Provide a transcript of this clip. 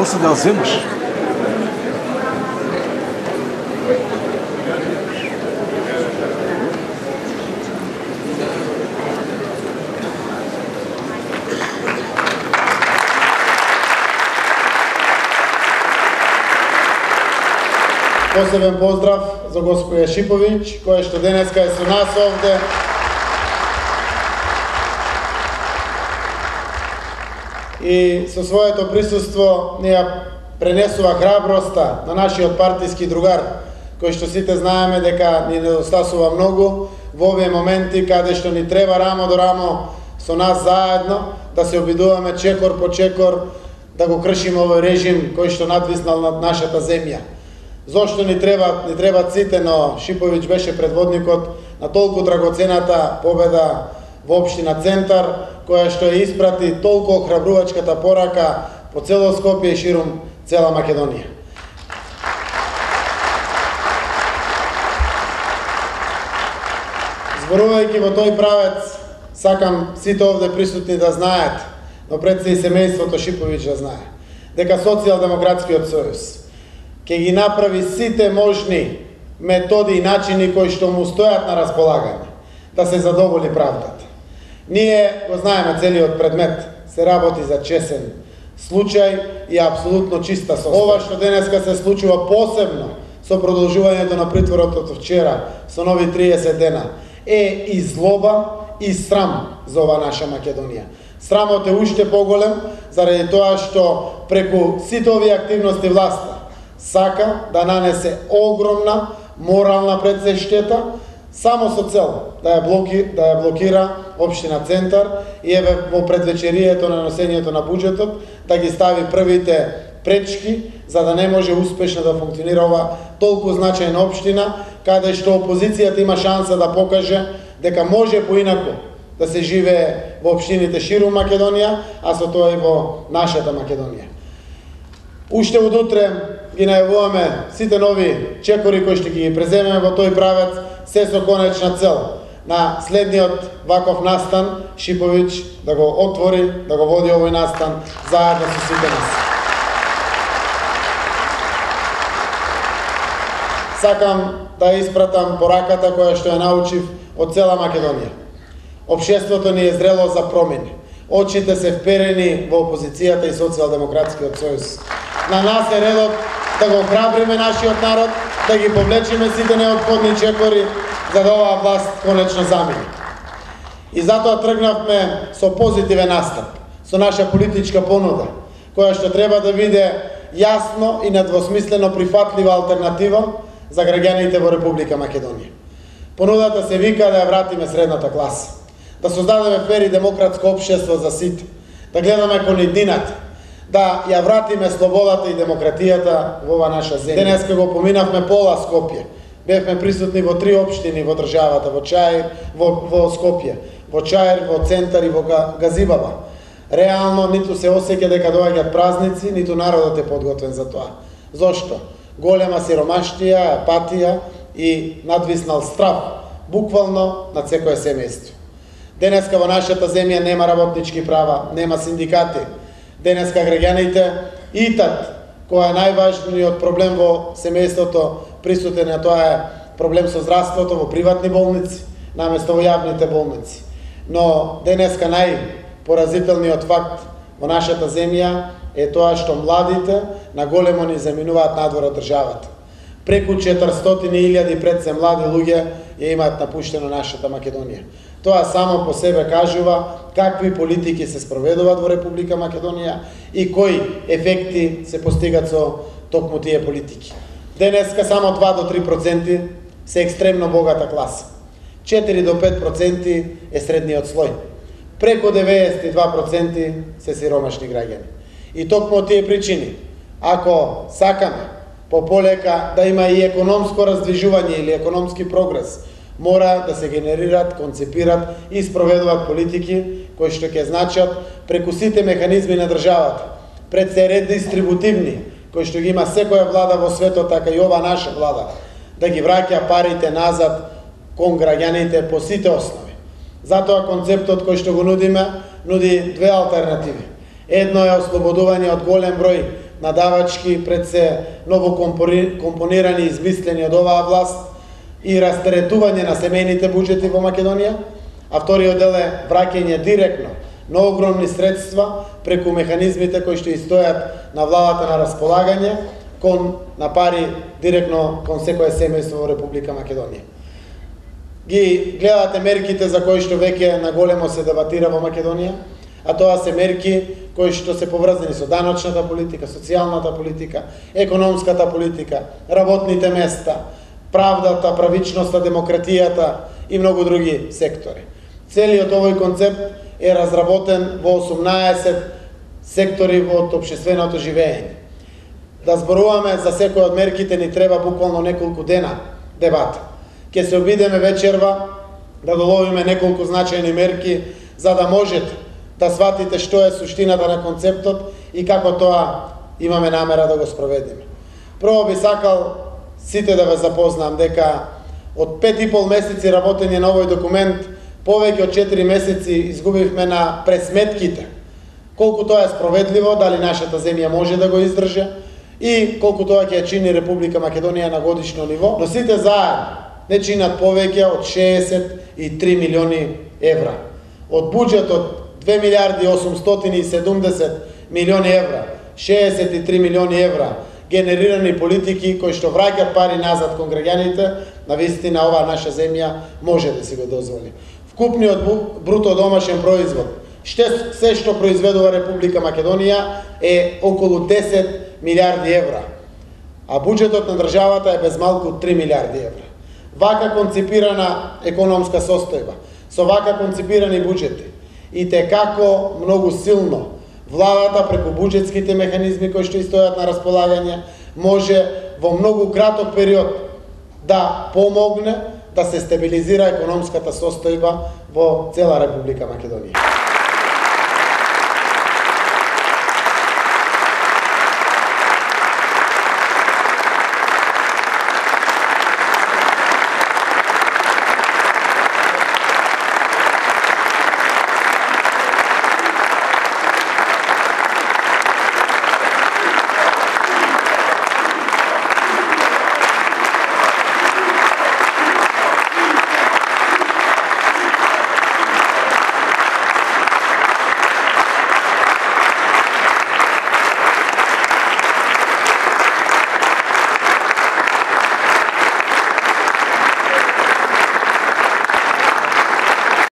после да ја земаш. Посебен поздрав за господја Шиповиќ, која што денеска е со нас овде. И со своето присуство ни ја пренесува храброста на нашиот партиски другар, кој што сите знаеме дека ни недостасува многу во овие моменти каде што ни треба рамо до рамо со нас заедно да се обидуваме чекор по чекор да го кршиме овој режим кој што надвиснал над нашата земја. Зошто ни треба сите, но Шиповиќ беше предводникот на толку драгоцената победа во општина Центар, која што ја испрати толку охрабрувачката порака по цело Скопје и ширум цела Македонија. Зборувајќи во тој правец, сакам сите овде присутни да знаат, но пред се и семејството Шиповиќ да знае, дека Социјалдемократскиот сојуз ќе ги направи сите можни методи и начини кои што му стојат на располагање да се задоволи правдата. Ние го знаеме целиот предмет, се работи за чесен случај и апсолутно чиста совест. Ова што денеска се случува посебно со продолжувањето на притворот од вчера со нови 30 дена е и злоба и срам за ова наша Македонија. Срамот е уште поголем заради тоа што преку сите овие активности власта сака да нанесе огромна морална предсештета само со цел да ја блокира општина Центар и еве во предвечерието на носењето на буџетот да ги стави првите пречки за да не може успешно да функционира ова толку значајна општина каде што опозицијата има шанса да покаже дека може поинаку да се живее во општините ширум Македонија, а со тоа и во нашата Македонија. Уште од утре ги најавуваме сите нови чекори кои што ги преземеме во тој правец, се со конечна цел на следниот ваков настан Шиповиќ да го отвори, да го води овој настан заедно со сите нас. Сакам да испратам пораката која што ја научив од цела Македонија. Општеството ни е зрело за промени. Очите се вперени во опозицијата и Социјалдемократскиот сојуз. На нас е редот да го храбриме нашиот народ, да ги повлечеме сите неопходни чекори за да оваа власт конечно замине. И затоа тргнавме со позитивен настап, со наша политичка понуда, која што треба да биде јасно и недвосмислено прифатлива алтернатива за граѓаните во Република Македонија. Понудата се вика да ја вратиме средната класа, да создадеме фер и демократско општество за сите, да гледаме кон иднината, да ја вратиме слободата и демократијата во ова наша земја. Денеска го поминавме пола Скопје. Бевме присутни во 3 општини во државата, во Чаир, во Скопје, во Чаир, во Центар и во Газибаба. Реално ниту се осеќа дека доаѓаат празници, ниту народот е подготвен за тоа. Зошто? Голема сиромаштија, апатија и надвиснал страв, буквално на секое семејство. Денеска во нашата земја нема работнички права, нема синдикати. Денеска граѓаните итат, која е најважниот проблем во семејството присутен, а тоа е проблем со здравството во приватни болници, наместо во јавните болници. Но денеска најпоразителниот факт во нашата земја е тоа што младите на големо ни заминуваат надвор од државата. Преку 400.000 пред се млади луѓе ја имаат напуштено нашата Македонија. Тоа само по себе кажува какви политики се спроведуваат во Република Македонија и кои ефекти се постигат со токму тие политики. Денеска само 2 до 3% се екстремно богата класа. 4 до 5% е средниот слој. Преку 92% се сиромашни граѓани. И токму од тие причини, ако сакаме пополека да има и економско раздвижување или економски прогрес, мора да се генерират, концепират и спроведуваат политики кои што ќе значат преку сите механизми на државата, пред се редистрибутивни, кои што ги има секоја влада во светот, така и ова наша влада, да ги враќа парите назад кон граѓаните по сите основи. Затоа концептот кој што го нудиме, нуди две алтернативи. Едно е ослободување од голем број надавачки, пред се ново компонирани и измислени од оваа власт и растеретување на семејните буџети во Македонија, а вториот дел е враќање директно на огромни средства преку механизмите кои што стојат на владата на располагање на пари директно кон секое семејство во Република Македонија. Ги гледате мерките за кои што веќе наголемо се дебатира во Македонија, а тоа се мерки кои што се поврзани со даночната политика, социјалната политика, економската политика, работните места, правдата, правичноста, демократијата и многу други сектори. Целиот овој концепт е разработен во 18 сектори во општественото живење. Да зборуваме за секој од мерките ни треба буквално неколку дена дебата. Ке се обидеме вечерва да доловиме неколку значајни мерки за да можете да сватите што е суштината на концептот и како тоа имаме намера да го спроведеме. Прво би сакал сите да ве запознам дека од 5,5 месеци работење на овој документ, повеќе од 4 месеци изгубивме на пресметките. Колку тоа е справедливо, дали нашата земја може да го издржи и колку тоа ќе чини Република Македонија на годишно ниво, но сите заедно не чинат повеќе од 63 милиони евра. Од буџетот 2 милиарди 870 милиони евра, 63 милиони евра генерирани политики кои што враќаат пари назад кон граѓаните, навистина оваа наша земја може да си го дозволи. Вкупниот бруто домашен производ, се што произведува Република Македонија е околу 10 милиарди евра, а буџетот на државата е без малку 3 милиарди евра. Вака концепирана економска состојба, со вака концепирани буџети, и те како многу силно владата преку буџетските механизми кои што стојат на располагање може во многу краток период да помогне да се стабилизира економската состојба во цела Република Македонија.